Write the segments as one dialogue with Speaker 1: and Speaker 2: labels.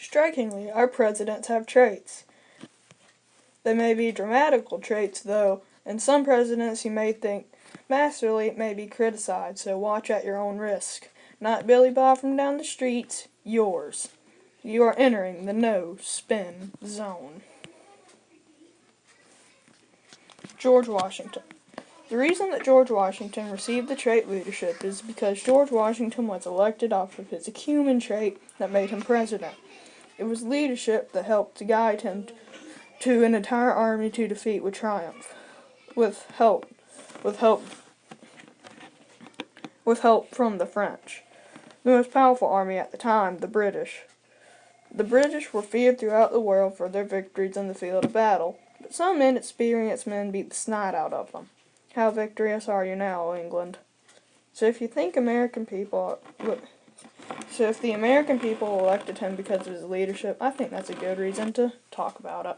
Speaker 1: Strikingly, our presidents have traits. They may be dramatical traits, though, and some presidents you may think masterly may be criticized, so watch at your own risk. Not Billy Bob from down the streets, yours. You are entering the no-spin zone. George Washington. The reason that George Washington received the trait leadership is because George Washington was elected off of his acumen trait that made him president. It was leadership that helped to guide him to an entire army to defeat with triumph, with help from the French, the most powerful army at the time, the British. The British were feared throughout the world for their victories in the field of battle, but some inexperienced men beat the snot out of them. How victorious are you now, England? So if the American people elected him because of his leadership, I think that's a good reason to talk about it.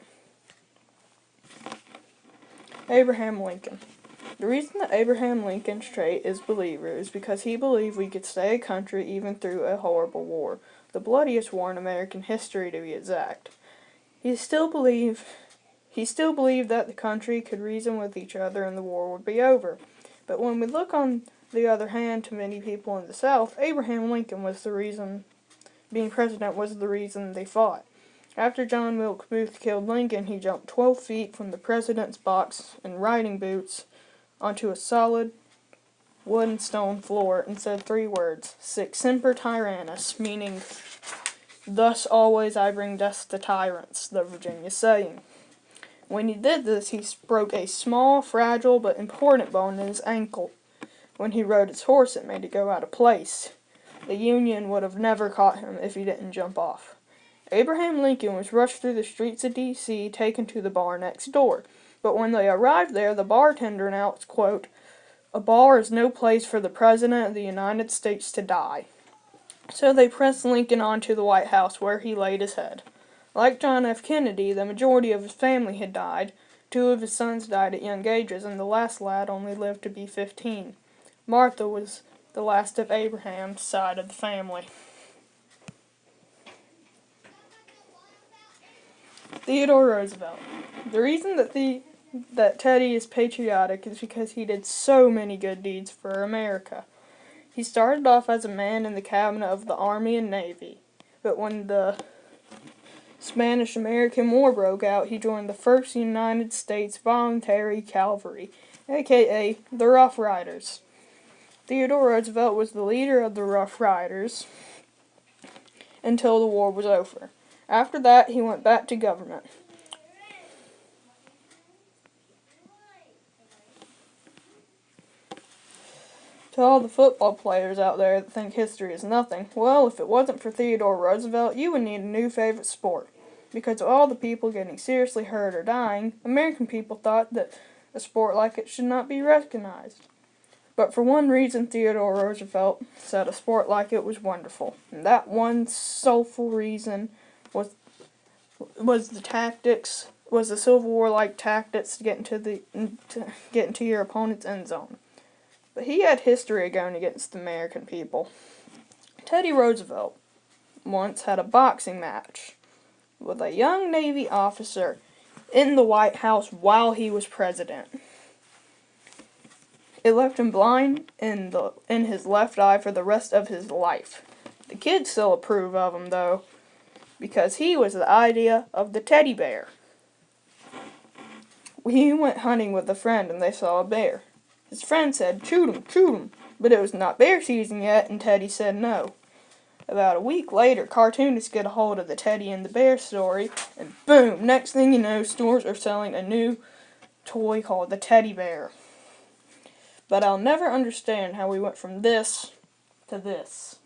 Speaker 1: Abraham Lincoln. The reason that Abraham Lincoln's trait is believer is because he believed we could stay a country even through a horrible war, the bloodiest war in American history to be exact. He still believed that the country could reason with each other and the war would be over. But when we look on the other hand to many people in the South, Abraham Lincoln was the reason, being president was the reason they fought. After John Wilkes Booth killed Lincoln, he jumped 12 feet from the president's box in riding boots onto a solid wood and stone floor and said 3 words, Sic semper tyrannis, meaning, thus always I bring death to tyrants, the Virginia saying. When he did this, he broke a small, fragile, but important bone in his ankle. When he rode his horse, it made it go out of place. The Union would have never caught him if he didn't jump off. Abraham Lincoln was rushed through the streets of D.C., taken to the bar next door. But when they arrived there, the bartender announced, quote, "A bar is no place for the President of the United States to die." So they pressed Lincoln on to the White House, where he laid his head. Like John F. Kennedy, the majority of his family had died. 2 of his sons died at young ages, and the last lad only lived to be 15. Martha was the last of Abraham's side of the family. Theodore Roosevelt. The reason that Teddy is patriotic is because he did so many good deeds for America. He started off as a man in the cabinet of the Army and Navy, but when the Spanish-American War broke out, he joined the 1st United States Voluntary Cavalry, aka the Rough Riders. Theodore Roosevelt was the leader of the Rough Riders until the war was over. After that, he went back to government. To all the football players out there that think history is nothing, well, if it wasn't for Theodore Roosevelt, you would need a new favorite sport. Because of all the people getting seriously hurt or dying, American people thought that a sport like it should not be recognized. But for one reason, Theodore Roosevelt said a sport like it was wonderful. And that one soulful reason was the Civil War-like tactics to get into your opponent's end zone. But he had history going against the American people. Teddy Roosevelt once had a boxing match with a young Navy officer in the White House while he was president. It left him blind in his left eye for the rest of his life. The kids still approve of him, though, because he was the idea of the teddy bear. He went hunting with a friend and they saw a bear. His friend said, shoot him, but it was not bear season yet, and Teddy said no. About a week later, cartoonists get a hold of the Teddy and the Bear story, and boom, next thing you know, stores are selling a new toy called the Teddy Bear. But I'll never understand how we went from this to this.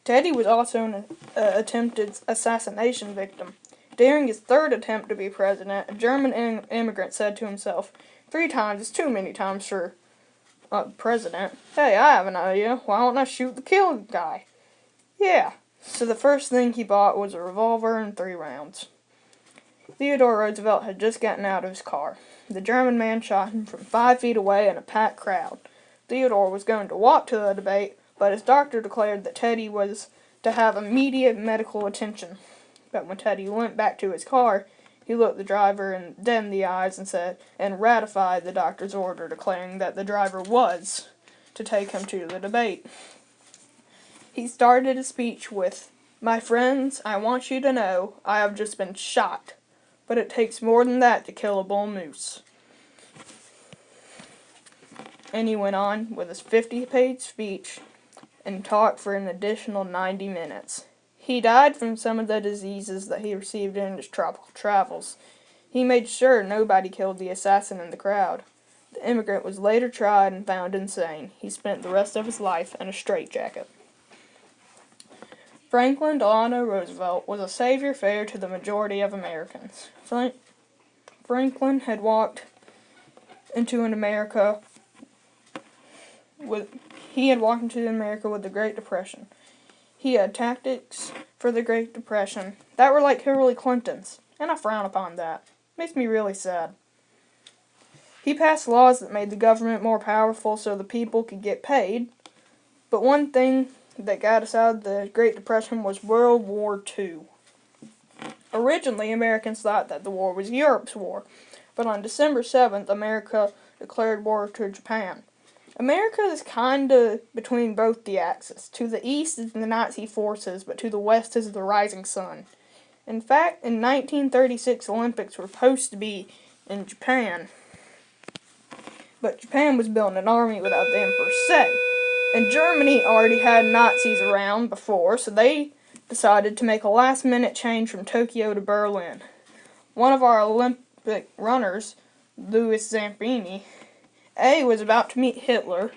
Speaker 1: Teddy was also an attempted assassination victim. During his 3rd attempt to be president, a German immigrant said to himself, 3 times is too many times for president. Hey, I have an idea. Why don't I shoot the killing guy? Yeah. So the first thing he bought was a revolver and 3 rounds. Theodore Roosevelt had just gotten out of his car. The German man shot him from 5 feet away in a packed crowd. Theodore was going to walk to the debate, but his doctor declared that Teddy was to have immediate medical attention. But when Teddy went back to his car, he looked the driver dead in the eyes and ratified the doctor's order, declaring that the driver was to take him to the debate. He started his speech with, "My friends, I want you to know I have just been shot, but it takes more than that to kill a bull moose." And he went on with his 50-page speech and talked for an additional 90 minutes. He died from some of the diseases that he received in his tropical travels. He made sure nobody killed the assassin in the crowd. The immigrant was later tried and found insane. He spent the rest of his life in a straitjacket. Franklin Delano Roosevelt was a savior figure to the majority of Americans. Franklin had walked into America with the Great Depression. He had tactics for the Great Depression that were like Hillary Clinton's, and I frown upon that. Makes me really sad. He passed laws that made the government more powerful so the people could get paid, but one thing that got us out of the Great Depression was World War II. Originally, Americans thought that the war was Europe's war, but on December 7th, America declared war to Japan. America is kinda between both the axes. To the east is the Nazi forces, but to the west is the rising sun. In fact, in 1936, Olympics were supposed to be in Japan, but Japan was building an army without the emperor's say. And Germany already had Nazis around before, so they decided to make a last-minute change from Tokyo to Berlin. One of our Olympic runners, Louis Zampini, A, was about to meet Hitler,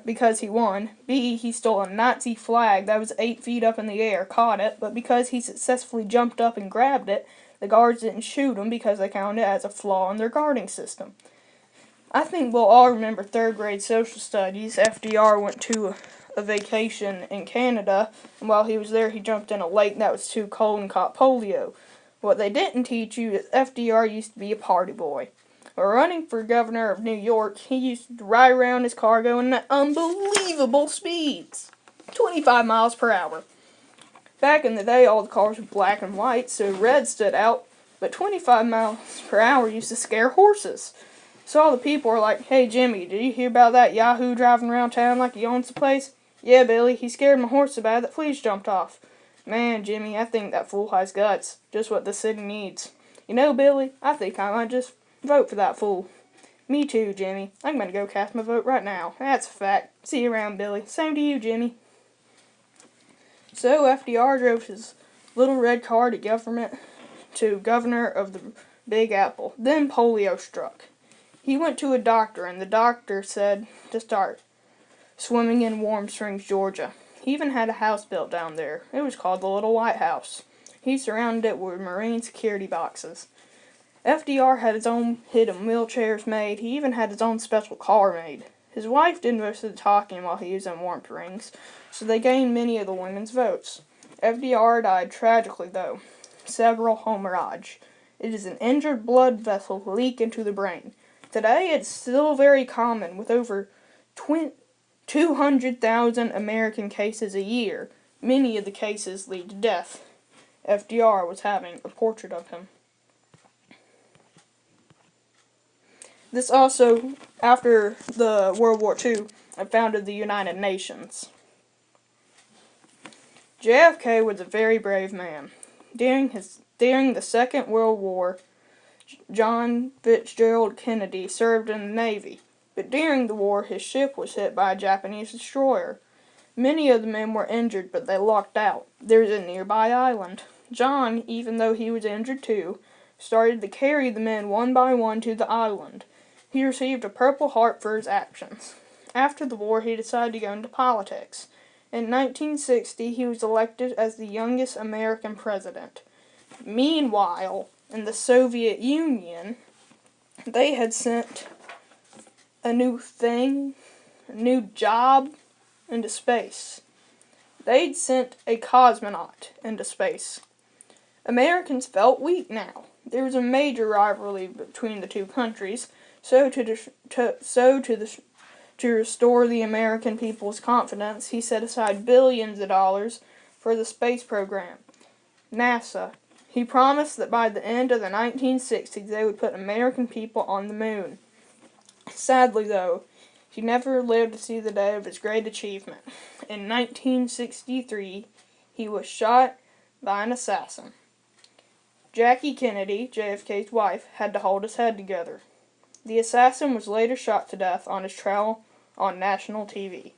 Speaker 1: because he won. B, he stole a Nazi flag that was 8 feet up in the air, caught it, but because he successfully jumped up and grabbed it, the guards didn't shoot him because they counted it as a flaw in their guarding system. I think we'll all remember 3rd grade social studies. FDR went to a vacation in Canada, and while he was there, he jumped in a lake that was too cold and caught polio. What they didn't teach you is FDR used to be a party boy. While running for governor of New York, he used to ride around his car going at unbelievable speeds, 25 miles per hour. Back in the day, all the cars were black and white, so red stood out, but 25 miles per hour used to scare horses. So all the people were like, "Hey Jimmy, did you hear about that Yahoo driving around town like he owns the place?" "Yeah, Billy, he scared my horse so bad that fleas jumped off." "Man, Jimmy, I think that fool has guts. Just what the city needs." "You know, Billy, I think I might just vote for that fool." "Me too, Jimmy. I'm going to go cast my vote right now." "That's a fact. See you around, Billy." "Same to you, Jimmy." So FDR drove his little red car to governor of the Big Apple. Then polio struck. He went to a doctor, and the doctor said to start swimming in Warm Springs, Georgia. He even had a house built down there. It was called the Little White House. He surrounded it with Marine security boxes. FDR had his own hidden wheelchairs made. He even had his own special car made. His wife did most of the talking while he was in Warm Springs, so they gained many of the women's votes. FDR died tragically, though. Cerebral hemorrhage. It is an injured blood vessel leak into the brain. Today, it's still very common, with over 200,000 American cases a year. Many of the cases lead to death. FDR was having a portrait of him. This also, after the World War II, founded the United Nations. JFK was a very brave man. During the Second World War, John Fitzgerald Kennedy served in the Navy, but during the war his ship was hit by a Japanese destroyer. Many of the men were injured, but they lucked out. There's a nearby island. John, even though he was injured too, started to carry the men one by one to the island. He received a Purple Heart for his actions. After the war, he decided to go into politics. In 1960, he was elected as the youngest American president. Meanwhile, in the Soviet Union, they had sent a new job into space. They'd sent a cosmonaut into space. Americans felt weak now. There was a major rivalry between the two countries, so to To restore the American people's confidence, he set aside billions of dollars for the space program. NASA. He promised that by the end of the 1960s they would put American people on the moon. Sadly, though, he never lived to see the day of his great achievement. In 1963, he was shot by an assassin. Jackie Kennedy, JFK's wife, had to hold his head together. The assassin was later shot to death on his trail on national TV.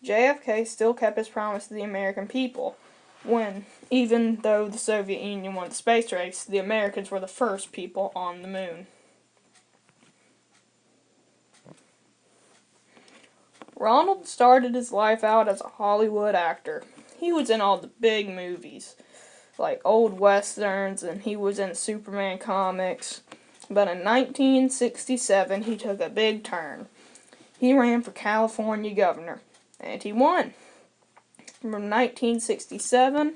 Speaker 1: JFK still kept his promise to the American people when, even though the Soviet Union won the space race, the Americans were the first people on the moon. Ronald started his life out as a Hollywood actor. He was in all the big movies, like old westerns, and he was in Superman comics. But in 1967, he took a big turn. He ran for California governor, and he won. From 1967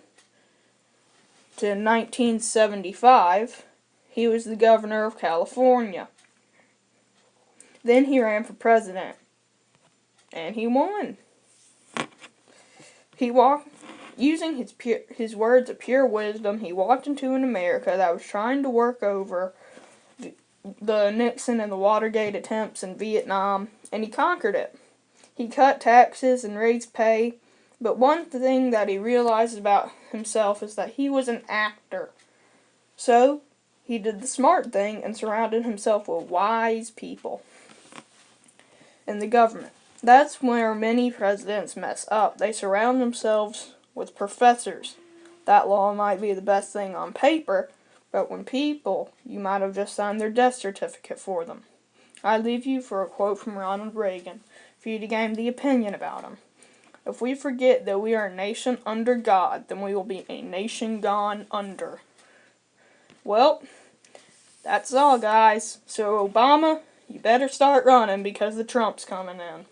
Speaker 1: to 1975, he was the governor of California. Then he ran for president, and he won. He walked, using his words of pure wisdom, he walked into an America that was trying to work over the Nixon and the Watergate attempts in Vietnam, and he conquered it. He cut taxes and raised pay, but one thing that he realized about himself is that he was an actor. So, he did the smart thing and surrounded himself with wise people in the government. That's where many presidents mess up. They surround themselves with professors. That law might be the best thing on paper, but when people, you might have just signed their death certificate for them. I leave you for a quote from Ronald Reagan, for you to gain the opinion about him. If we forget that we are a nation under God, then we will be a nation gone under. Well, that's all, guys. So Obama, you better start running because the Trump's coming in.